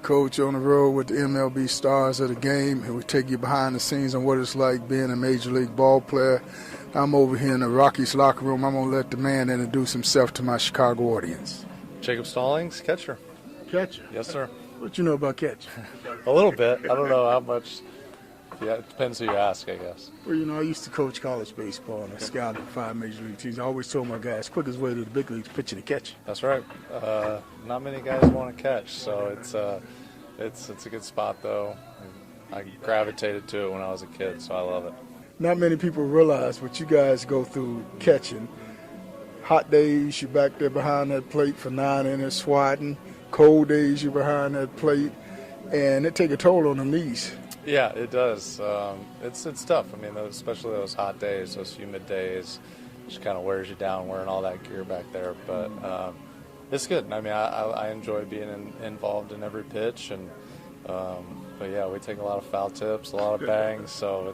Coach, on the road with the MLB Stars of the Game, and we take you behind the scenes on what it's like being a Major League ball player. I'm over here in the Rockies locker room. I'm going to let the man introduce himself to my Chicago audience. Jacob Stallings, catcher. Catcher? Yes, sir. What you know about catcher? A little bit. I don't know how much. Yeah, it depends who you ask, I guess. Well, you know, I used to coach college baseball, and I scouted 5 Major League teams. I always told my guys, quickest way to the big leagues, pitching and catching. That's right. Not many guys want to catch, so it's a good spot, though. I gravitated to it when I was a kid, so I love it. Not many people realize what you guys go through catching. Hot days, you're back there behind that plate for 9 innings swatting. Cold days, you're behind that plate, and it take a toll on the knees. Yeah, it does. It's tough. I mean, especially those hot days, those humid days, just kind of wears you down wearing all that gear back there. But it's good. I mean, I enjoy being involved in every pitch, and but yeah, we take a lot of foul tips, a lot of bangs, so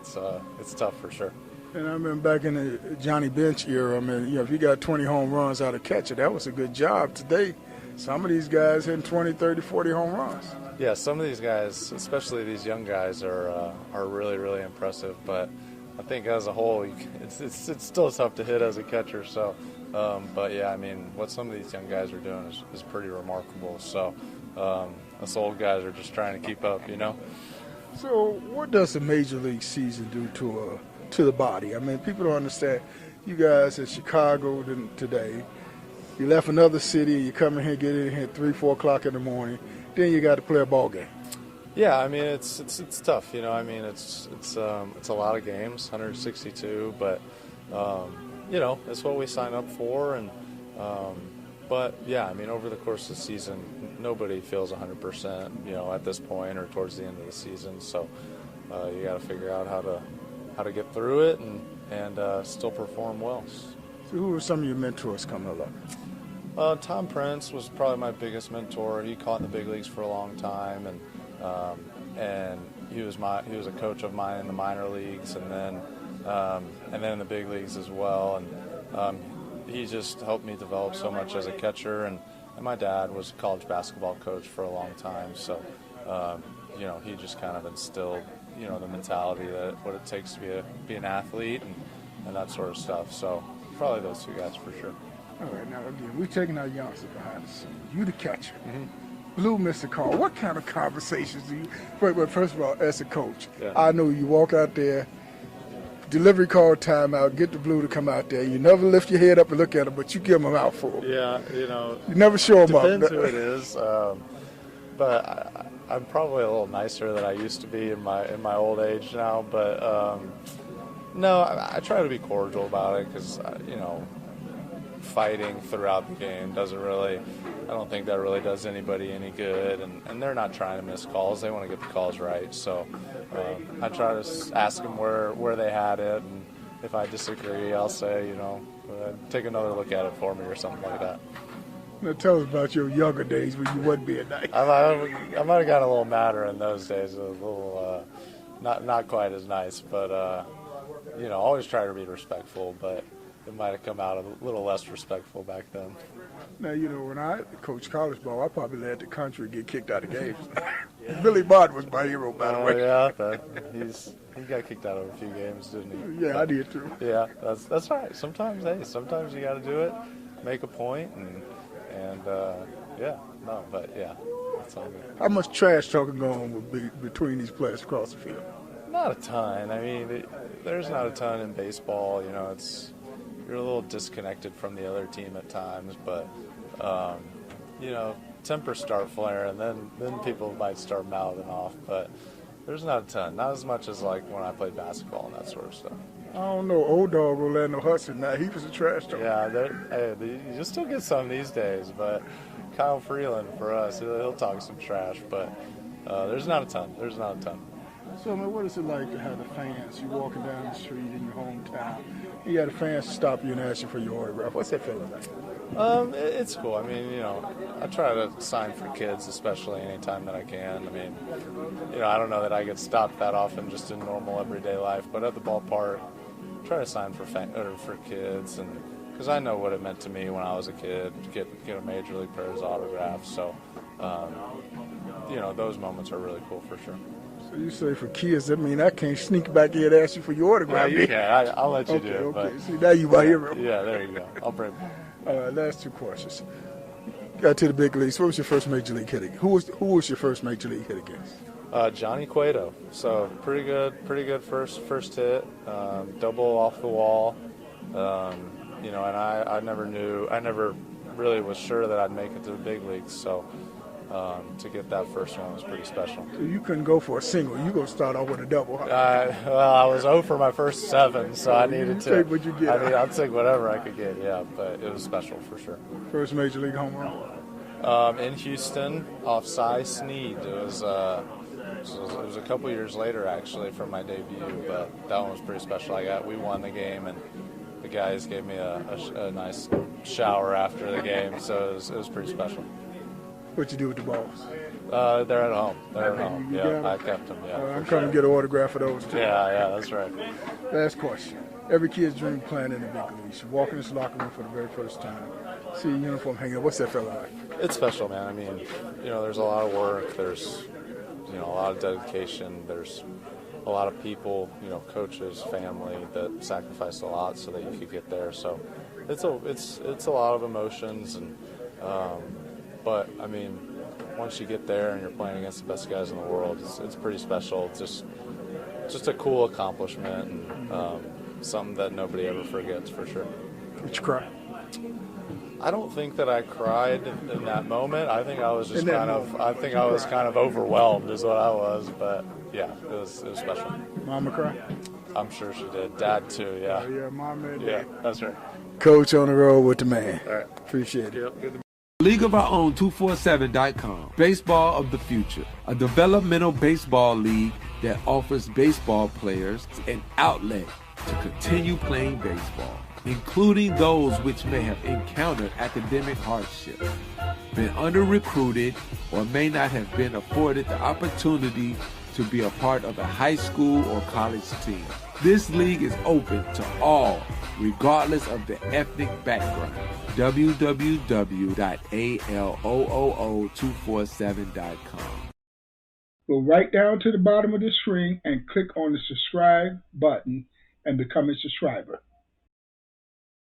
it's tough for sure. And I remember back in the Johnny Bench era, I mean, you know, if you got 20 home runs out of catcher, that was a good job. Today, some of these guys hitting 20, 30, 40 home runs. Yeah, some of these guys, especially these young guys, are really, really impressive. But I think as a whole, it's still tough to hit as a catcher. So, but yeah, I mean, what some of these young guys are doing is pretty remarkable. So, us old guys are just trying to keep up, you know. So, what does the Major League season do to the body? I mean, people don't understand. You guys in Chicago today, you left another city, you come in here, get in here at 3, 4 o'clock in the morning. Then you got to play a ball game. Yeah, I mean it's tough, you know. I mean it's a lot of games, 162, but you know it's what we sign up for, and but yeah, I mean over the course of the season, nobody feels 100%, you know, at this point or towards the end of the season. So you got to figure out how to get through it and still perform well. So who are some of your mentors coming along? Tom Prince was probably my biggest mentor. He caught in the big leagues for a long time, and he was a coach of mine in the minor leagues, and then in the big leagues as well. And he just helped me develop so much as a catcher. And my dad was a college basketball coach for a long time, so you know, he just kind of instilled, you know, the mentality that what it takes to be an athlete and that sort of stuff. So probably those 2 guys for sure. All right, now again, we're taking our youngsters behind the scenes. You the catcher. Mm-hmm. Blue Mr. Call. What kind of conversations do you? But first of all, as a coach, yeah. I know you walk out there, delivery call, timeout, get the Blue to come out there. You never lift your head up and look at them, but you give them out for them. Yeah, you know. You never show them up. Depends who it is. But I'm probably a little nicer than I used to be in my old age now. But no, I try to be cordial about it because you know, fighting throughout the game I don't think that really does anybody any good, and they're not trying to miss calls. They want to get the calls right. So I try to ask them where they had it, and if I disagree, I'll say, you know, take another look at it for me or something like that. Now tell us about your younger days when you wasn't being nice. I might have gotten a little madder in those days, a little not quite as nice, but you know, always try to be respectful, but it might have come out a little less respectful back then. Now, you know, when I coached college ball, I probably led the country get kicked out of games. Billy Bott was my hero, by the way. Yeah, he got kicked out of a few games, didn't he? Yeah, I did too. Yeah, that's all right. Sometimes you got to do it, make a point, and yeah, no, but yeah, that's all good. How much trash talking going on between these players across the field? Not a ton. I mean, there's not a ton in baseball. You know, you're a little disconnected from the other team at times, but you know, tempers start flaring, then people might start mouthing off. But there's not a ton, not as much as like when I played basketball and that sort of stuff. I don't know, old dog Orlando Hudson. Now he was a trash talker. Yeah, you still get some these days, but Kyle Freeland for us, he'll talk some trash, but there's not a ton. So, I mean, what is it like to have the fans? You walking down the street in your hometown, you got the fans stop you and ask you for your autograph. What's that feeling like? It's cool. I mean, you know, I try to sign for kids, especially anytime that I can. I mean, you know, I don't know that I get stopped that often just in normal everyday life, but at the ballpark, I try to sign for kids, and because I know what it meant to me when I was a kid to get a major league player's autograph. So, those moments are really cool for sure. So you say for kids, I mean, I can't sneak back in and ask you for your autograph. You can. I'll let you do it. Okay. But, See, now you right here. Yeah, there you go. I'll bring. All right, last two questions. Got to the big leagues. What was your first major league hit? Who was your first major league hit against? Johnny Cueto. So pretty good first hit. Double off the wall. And I never really was sure that I'd make it to the big leagues. So to get that first one was pretty special. So you couldn't go for a single. You gonna start off with a double. Well, I was 0 for my first 7, so I needed to. Take what you get. I'll take whatever I could get. Yeah, but it was special for sure. First major league home run. In Houston, off Cy Snead. It was a couple years later actually from my debut, but that one was pretty special. We won the game, and the guys gave me a nice shower after the game, so it was pretty special. What you do with the balls? They're at home. Yeah, I kept them. Yeah. I'm coming to get an autograph for those too. Yeah, that's right. Last question. Every kid's dream playing in the big leagues. You walk in this locker room for the very first time. See your uniform hanging up. What's that feel like? It's special, man. I mean, there's a lot of work. There's, a lot of dedication. There's a lot of people, coaches, family that sacrificed a lot so that you could get there. So it's a lot of emotions, and but I mean, once you get there and you're playing against the best guys in the world, it's pretty special. It's just a cool accomplishment, and something that nobody ever forgets for sure. Did you cry? I don't think that I cried in that moment. I think I was just kind of overwhelmed is what I was. But yeah, it was special. Mama cry? I'm sure she did. Dad too, yeah. Yeah, Mama and Dad. Yeah, that's right. Coach on the road with the man. All right. Appreciate it. Yep. Good. League of Our Own 247.com. Baseball of the Future. A developmental baseball league that offers baseball players an outlet to continue playing baseball, including those which may have encountered academic hardship, been under-recruited, or may not have been afforded the opportunity to be a part of a high school or college team. This league is open to all, regardless of the ethnic background. www.aloo247.com. Go right down to the bottom of the screen and click on the subscribe button and become a subscriber.